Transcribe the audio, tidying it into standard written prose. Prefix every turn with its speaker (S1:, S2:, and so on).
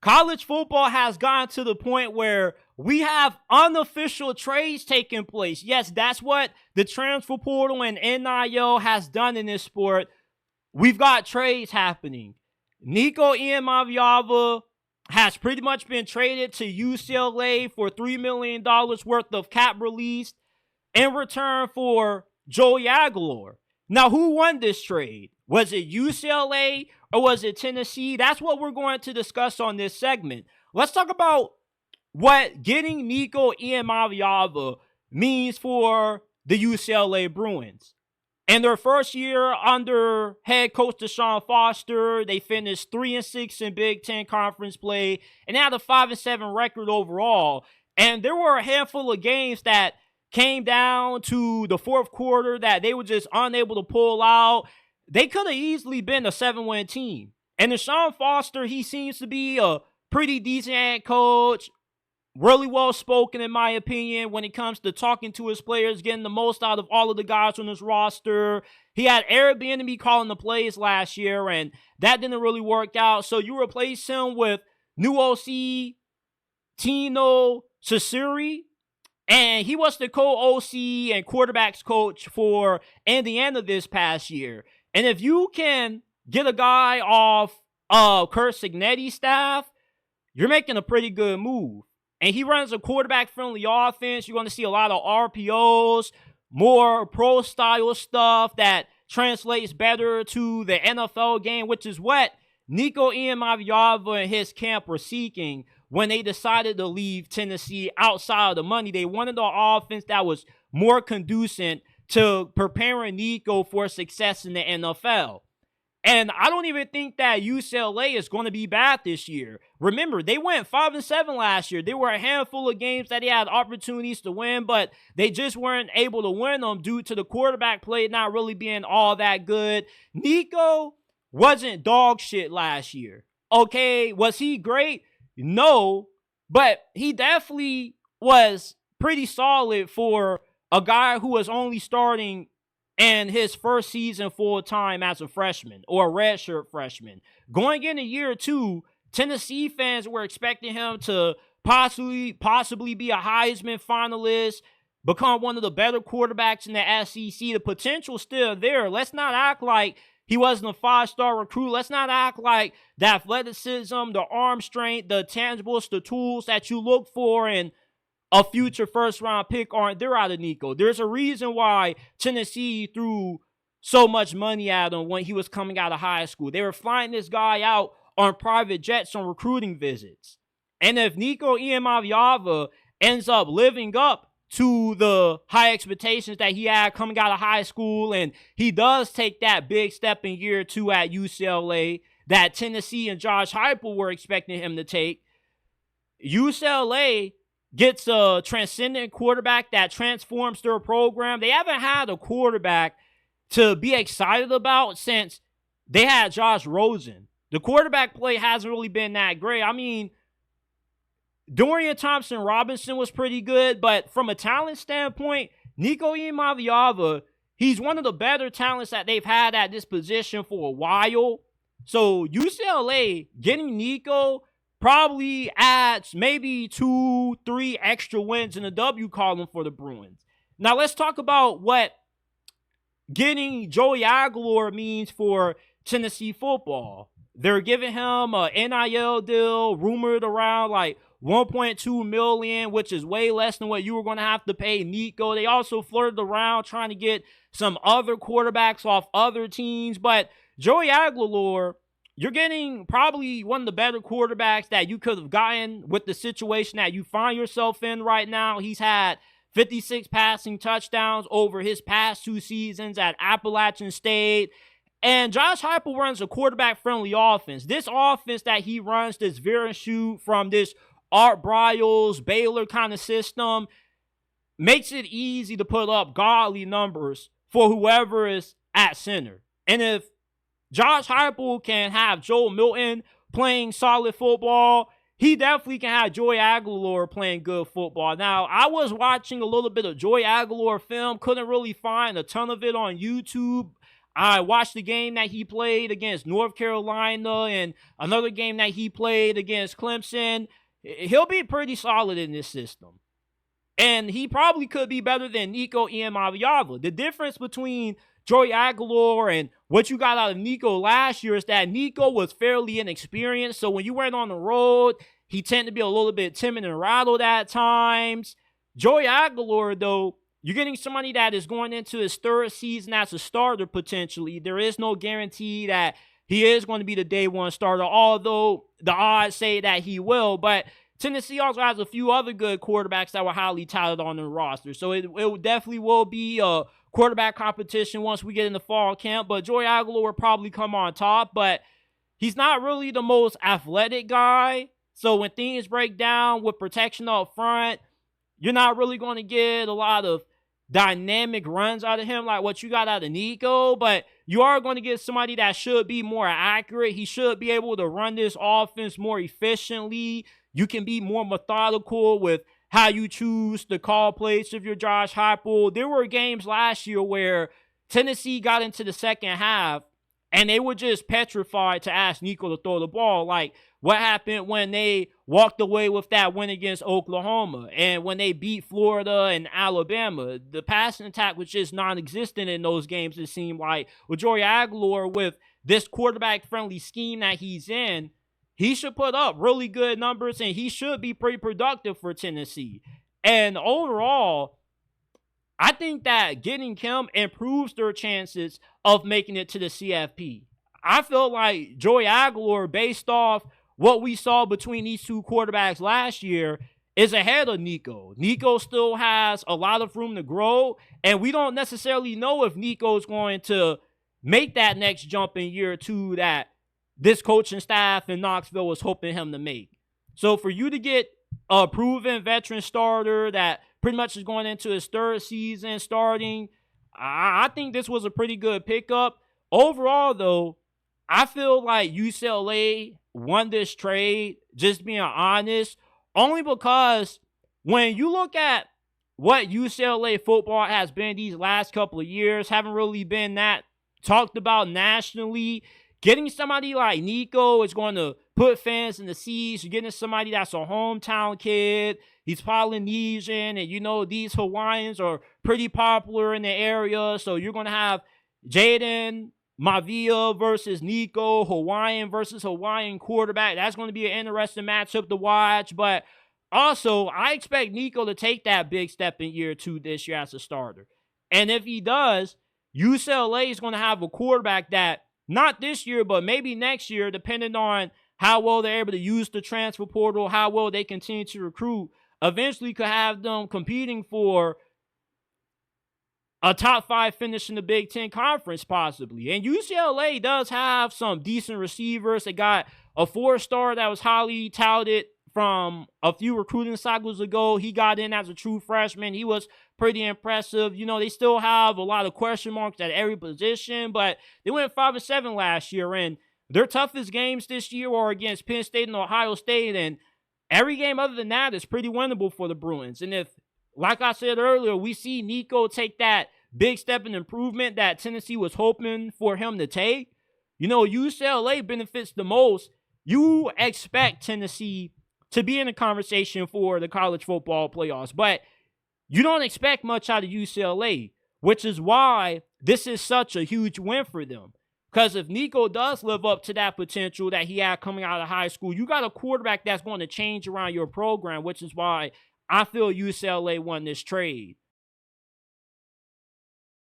S1: college football has gotten to the point where we have unofficial trades taking place. Yes, that's what the transfer portal and NIL has done in this sport. We've got trades happening. Nico Iamaleava has pretty much been traded to UCLA for $3 million worth of cap release in return for Joey Aguilar. Now, who won this trade? Was it UCLA or was it Tennessee? That's what we're going to discuss on this segment. Let's talk about what getting Nico Iamaleava means for the UCLA Bruins. In their first year under head coach DeShaun Foster, they finished 3-6 in Big Ten conference play and had a 5-7 record overall. And there were a handful of games that came down to the fourth quarter that they were just unable to pull out. They could have easily been a 7-win team. And DeShaun Foster, he seems to be a pretty decent head coach. Really well spoken, in my opinion, when it comes to talking to his players, getting the most out of all of the guys on his roster. He had Airbnb calling the plays last year, and that didn't really work out. So you replace him with new OC Tino Sunseri, and he was the co-OC and quarterbacks coach for Indiana this past year. And if you can get a guy off Kurt Cignetti's staff, you're making a pretty good move. And he runs a quarterback-friendly offense. You're going to see a lot of RPOs, more pro-style stuff that translates better to the NFL game, which is what Nico Iamaleava and his camp were seeking when they decided to leave Tennessee outside of the money. They wanted an offense that was more conducive to preparing Nico for success in the NFL. And I don't even think that UCLA is going to be bad this year. Remember, they went 5-7 last year. There were a handful of games that they had opportunities to win, but they just weren't able to win them due to the quarterback play not really being all that good. Nico wasn't dog shit last year. Okay, was he great? No, but he definitely was pretty solid for a guy who was only starting and his first season full-time as a freshman or a redshirt freshman. Going in a year or two, Tennessee fans were expecting him to possibly be a Heisman finalist, become one of the better quarterbacks in the SEC. The potential's still there. Let's not act like he wasn't a five-star recruit. Let's not act like the athleticism, the arm strength, the tangibles, the tools that you look for in a future first-round pick aren't there out of Nico. There's a reason why Tennessee threw so much money at him when he was coming out of high school. They were flying this guy out on private jets on recruiting visits. And if Nico Iamaleava ends up living up to the high expectations that he had coming out of high school, and he does take that big step in year two at UCLA that Tennessee and Josh Heupel were expecting him to take, UCLA gets a transcendent quarterback that transforms their program. They haven't had a quarterback to be excited about since they had Josh Rosen. The quarterback play hasn't really been that great. I mean, Dorian Thompson-Robinson was pretty good, but from a talent standpoint, Nico Iamaleava, he's one of the better talents that they've had at this position for a while. So UCLA getting Nico probably adds maybe 2-3 extra wins in the W column for the Bruins. Now let's talk about what getting Joey Aguilar means for Tennessee football. They're giving him an NIL deal rumored around like $1.2 million, which is way less than what you were going to have to pay Nico. They also flirted around trying to get some other quarterbacks off other teams, but Joey Aguilar, you're getting probably one of the better quarterbacks that you could have gotten with the situation that you find yourself in right now. He's had 56 passing touchdowns over his past 2 seasons at Appalachian State. And Josh Heupel runs a quarterback-friendly offense. This offense that he runs, this veer and shoot from this Art Briles, Baylor kind of system, makes it easy to put up godly numbers for whoever is at center. And if Josh Heupel can have Joe Milton playing solid football, he definitely can have Joey Aguilar playing good football. Now, I was watching a little bit of Joey Aguilar film, couldn't really find a ton of it on YouTube. I watched the game that he played against North Carolina and another game that he played against Clemson. He'll be pretty solid in this system. And he probably could be better than Nico Iamaleava. The difference between Joey Aguilar and what you got out of Nico last year is that Nico was fairly inexperienced. So when you went on the road, he tended to be a little bit timid and rattled at times. Joey Aguilar, though, you're getting somebody that is going into his third season as a starter potentially. There is no guarantee that he is going to be the day one starter, although the odds say that he will. But Tennessee also has a few other good quarterbacks that were highly touted on the roster. So it definitely will be a quarterback competition once we get in the fall camp. But Joey Aguilar will probably come on top. But he's not really the most athletic guy. So when things break down with protection up front, you're not really going to get a lot of dynamic runs out of him like what you got out of Nico. But you are going to get somebody that should be more accurate. He should be able to run this offense more efficiently. You can be more methodical with how you choose to call plays if you're Josh Heupel. There were games last year where Tennessee got into the second half and they were just petrified to ask Nico to throw the ball. Like what happened when they walked away with that win against Oklahoma and when they beat Florida and Alabama. The passing attack was just non-existent in those games, it seemed like. With Joey Aguilar, with this quarterback-friendly scheme that he's in, he should put up really good numbers, and he should be pretty productive for Tennessee. And overall, I think that getting him improves their chances of making it to the CFP. I feel like Joey Aguilar, based off what we saw between these two quarterbacks last year, is ahead of Nico. Nico still has a lot of room to grow, and we don't necessarily know if Nico's going to make that next jump in year two that this coaching staff in Knoxville was hoping him to make. So for you to get a proven veteran starter that pretty much is going into his third season starting, I think this was a pretty good pickup. Overall, though, I feel like UCLA won this trade, just being honest, only because when you look at what UCLA football has been these last couple of years, haven't really been that talked about nationally. Getting somebody like Nico is going to put fans in the seats. You're getting somebody that's a hometown kid. He's Polynesian, and you know these Hawaiians are pretty popular in the area. So you're going to have Jaden Mavia versus Nico, Hawaiian versus Hawaiian quarterback. That's going to be an interesting matchup to watch. But also, I expect Nico to take that big step in year two this year as a starter. And if he does, UCLA is going to have a quarterback that, not this year, but maybe next year, depending on how well they're able to use the transfer portal, how well they continue to recruit, eventually could have them competing for a top 5 finish in the Big Ten Conference, possibly. And UCLA does have some decent receivers. They got a 4-star that was highly touted from a few recruiting cycles ago. He got in as a true freshman. He was pretty impressive. You know, they still have a lot of question marks at every position, but they went 5-7 last year, and their toughest games this year are against Penn State and Ohio State, and every game other than that is pretty winnable for the Bruins. And if, like I said earlier, we see Nico take that big step in improvement that Tennessee was hoping for him to take, you know, UCLA benefits the most. You expect Tennessee to be in a conversation for the college football playoffs, but you don't expect much out of UCLA, which is why this is such a huge win for them. Because if Nico does live up to that potential that he had coming out of high school, you got a quarterback that's going to change around your program, which is why I feel UCLA won this trade.